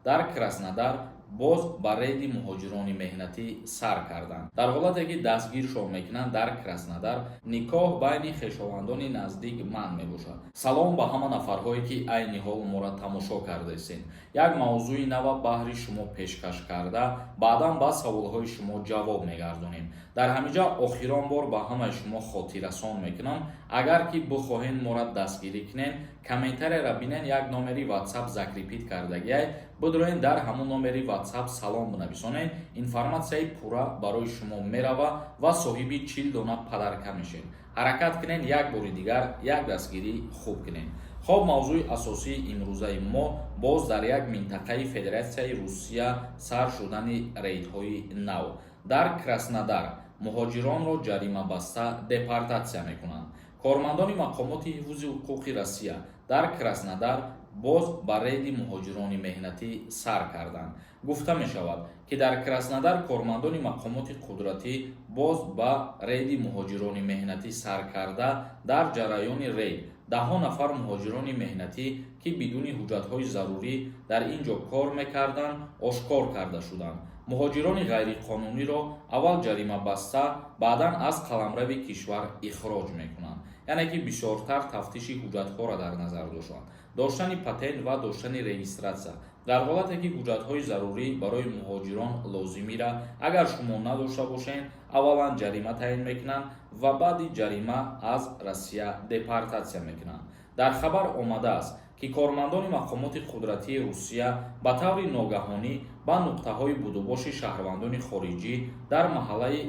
дар Краснодар боз ба рейди муҳоҷирони меҳнатӣ сар карданд. Дар ҳолате ки дастгиршон мекунанд дар Краснодар, никоҳ байни хешовандони наздик манъ мебошад. Салом ба ҳама нафарҳое ки айни ҳол моро тамошо кардастед. Як мавзӯи нава баҳри шумо пешкаш карда, баъдан ба саволҳои шумо ҷавоб мегардонем. дар ҳамиҷа охирон бор ба ҳамаи шумо хотиррасон мекунам, агар ки бихоҳед моро дастгирӣ кунед, комментарияро бинед, як номери WhatsApp закрепит кардагиай, бидроен дар ҳамон номери WhatsApp салом бинависонед, информатсияи пурра барои шумо мерава ва соҳиби 40 дона падарка мешед. ҳаракат кунед, як бори дигар як дастгирӣ хуб кунед. хоб мавзӯи асосии имрӯзаи мо боз дар як минтақаи Федератсияи Русия сар шудани рейдҳои нав. дар Краснодар муҳоҷиронро ҷарима баста депортатсия мекунанд. кормандони мақомоти ҳифзи ҳуқуқи Россия дар Краснодар боз ба рейди муҳоҷирони меҳнатӣ сар карданд. гуфта мешавад, ки дар Краснодар кормандони мақомоти қудратӣ боз ба рейди муҳоҷирони меҳнатӣ сар карда, дар ҷараёни рейд даҳҳо нафар муҳоҷирони меҳнатӣ, ки бидуни ҳуҷҷатҳои зарурӣ дар ин ҷо кор мекарданд, ошкор карда шуданд. муҳоҷирони ғайриқонуниро аввал ҷарима баста, баъдан аз қаламрави кишвар ихроҷ мекунанд. яъне ки бисёртар тафтиши ҳуҷҷатҳоро дар назар доштанд, доштани патент ва доштани регистратсия. дар ҳолате ки ҳуҷҷатҳои зарурӣ барои муҳоҷирон лозимира агар шумо надошта бошед, аввалан ҷарима таъин мекунанд ва баъди ҷарима аз Россия депортатсия мекунанд. дар хабар омадааст, ки кормандони мақомоти қудратии Русия ба таври ногаҳонӣ ба нуқтаҳои будубоши шаҳрвандони хориҷӣ дар маҳаллаи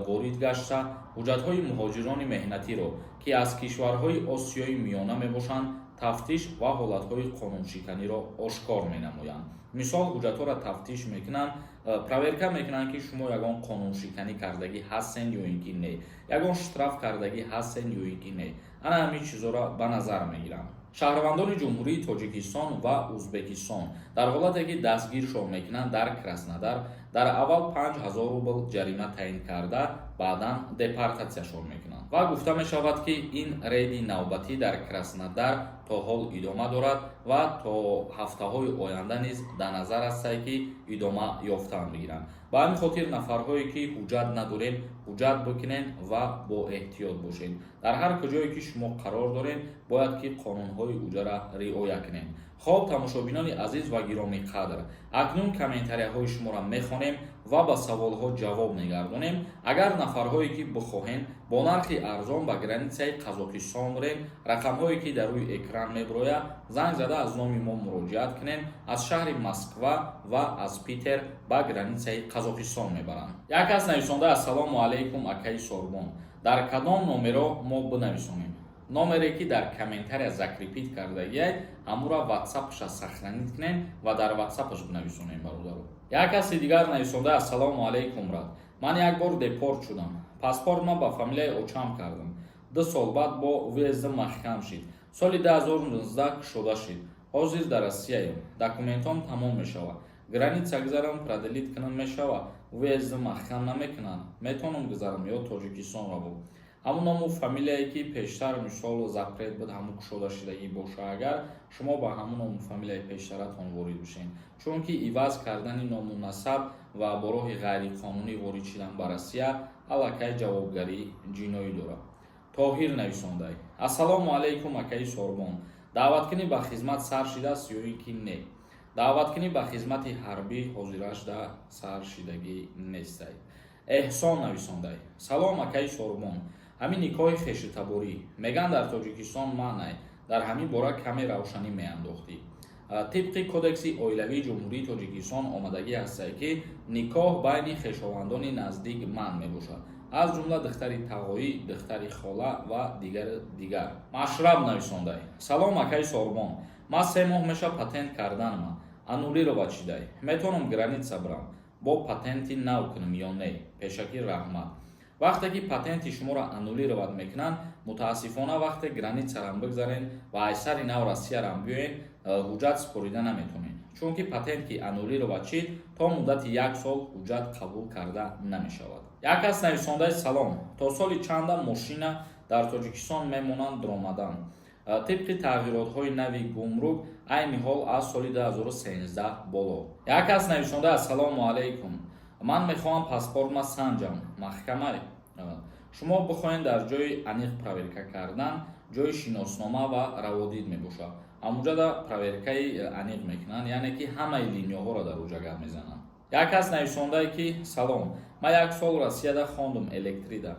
ворид гашта, ҳуҷҷатҳои муҳоҷирони меҳнатиро, ки аз кишварҳои Осиёи миёна мебошанд, тафтиш ва ҳолатҳои қонуншиканиро ошкор менамоянд. мисол ҳуҷҷатҳоро тафтиш мекунанд, проверка мекунанд, ки шумо ягон қонуншиканӣ кардагӣ ҳастен ё ин ки не, ягон штраф кардагӣ ҳастен ё ин ки не. ана ҳамин чизҳоро ба назар мегиранд. шаҳрвандони ҷумҳурии Тоҷикистон ва Узбекистон дар ҳолате ки дастгиршон мекунанд дар Краснодар, дар аввал 5000 рубл ҷарима таъин карда, баъдан депортатсияшон мекунанд. ва гуфта мешавад, ки ин рейди навбатӣ дар Краснодар то ҳол идома дорад ва то ҳафтаҳои оянда низ дар назар астае, ки идома ёфтан бигиранд. ба ҳамин хотир нафарҳое ки ҳуҷҷат надоред, ҳуҷҷат бикунед ва боэҳтиёт бошед. дар ҳар куҷое ки шумо қарор доред, бояд ки қонунҳои уҷаро риоя кунед. хоб тамошобинони азиз ва гироми қадр, акнун комментарияҳои шуморо мехонем ва ба саволҳо ҷавоб мегардонем. агар нафарҳое ки бихоҳем бо нархи арзон ба границаи Қазоқистон бурем, рақамҳое ки дар рӯи экран мебурояд, занг зада аз номи мо муроҷиат кунем. аз шаҳри Москва ва аз Питер ба границаи Қазоқистон мебаранд. як кас нависонда: ассалому алайкум акаи Сорбон, дар кадом номеро мо бинависонем? номере ки дар комментария закрепит кардагиай, ҳамура WhatsApp-ша сахранит кунем ва дар WhatsApp-аш бинависонем бародаро. як каси дигар нависонда: ассалому алайкум брат, ман як бор депорт шудам. паспортма ба фамилияи очам кардам. 2 сол баъд бо въезди маҳкам шид. соли 2019 кушода шид. ҳозир дар Россияем. документом тамом мешавад. граница гузарам, проделит кунам мешава, въезди маҳкам намекунанд. метавонам гузарам ё Тоҷикистон раву. ҳамун ному фамилияе ки пештар мисол запрет буд, ҳамун кушода шидагӣ боша, агар шумо ба ҳамун ному фамилияи пештаратон ворид бишед, чунки иваз кардани ному насаб ва бо роҳи ғайриқонунӣ ворид шидан ба Россия аллакай ҷавобгарии ҷиноӣ дорад. тоҳир нависондай: ассалому алайкум акаи Сорбон, даъваткунӣ ба хизмат сар шидааст ё ин ки не? даъваткунӣ ба хизмати ҳарбӣ ҳозираш да сар шидагӣ нестай. эҳсон нависондай: салом акаи Сорбон, ҳамин никоҳи хешитаборӣ меган дар Тоҷикистон маънай, дар ҳамин бора каме равшанӣ меандохтӣ. тибқи кодекси оилавии ҷумҳурии Тоҷикистон омадагӣ ҳастае, ки никоҳ байни хешовандони наздик манъ мебошад, аз ҷумла духтари тағоӣ, духтари хола ва дигар. машраб нависондай: салом акаи Сорбон, ман 3 моҳ меша патент карданама, анулирова чидай, метавонам граница бурам, бо патенти нав кунам ё не? пешакӣ раҳмат. вақте ки патенти шуморо анулировать мекунанд, мутаассифона вақте границаро бигзарен ва айсари нав Россияро биёен, ҳуҷҷат спорида наметавонед, чунки патент ки анулировать шид, то муддати 1 сол ҳуҷҷат қабул карда намешавад. як кас нависондаи: салом, то соли чанда мошина дар Тоҷикистон мемонанд дромадан? тибқи тағйиротҳои нави гумрук айни ҳол аз соли 2013 боло. Як кас навишонда: ассалому алайкум, ман мехоҳам паспортма санҷам, маҳкамае. Шумо бихоҳед дар ҷои аниқ проверка кардан, ҷои шиноснома ва раводид мебошад. Амуҷада проверкаи аниқ мекунанд, яъне ки ҳамаи линиёҳоро дар уҷа гап мезананд. Як кас навишондае ки: салом, ман 1 сол Россияда хондум электрида.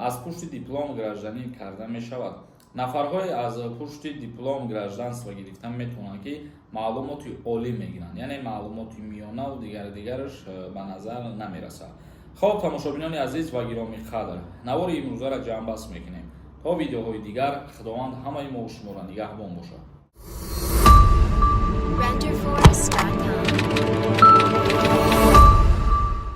Аз пушти диплом гражданин карда мешавад. Нафарҳое аз пушти диплом гражданство гирифта метавонанд ки маълумоти олӣ мегиранд, яъне маълумоти миёнаву дигараш ба назар намерасад. Хоб, тамошобинони азиз ва гироми қадр, навори имрӯзаро ҷамъбаст мекунем. То видеоҳои дигар, худованд ҳамаи мо шуморо нигаҳбон бошад.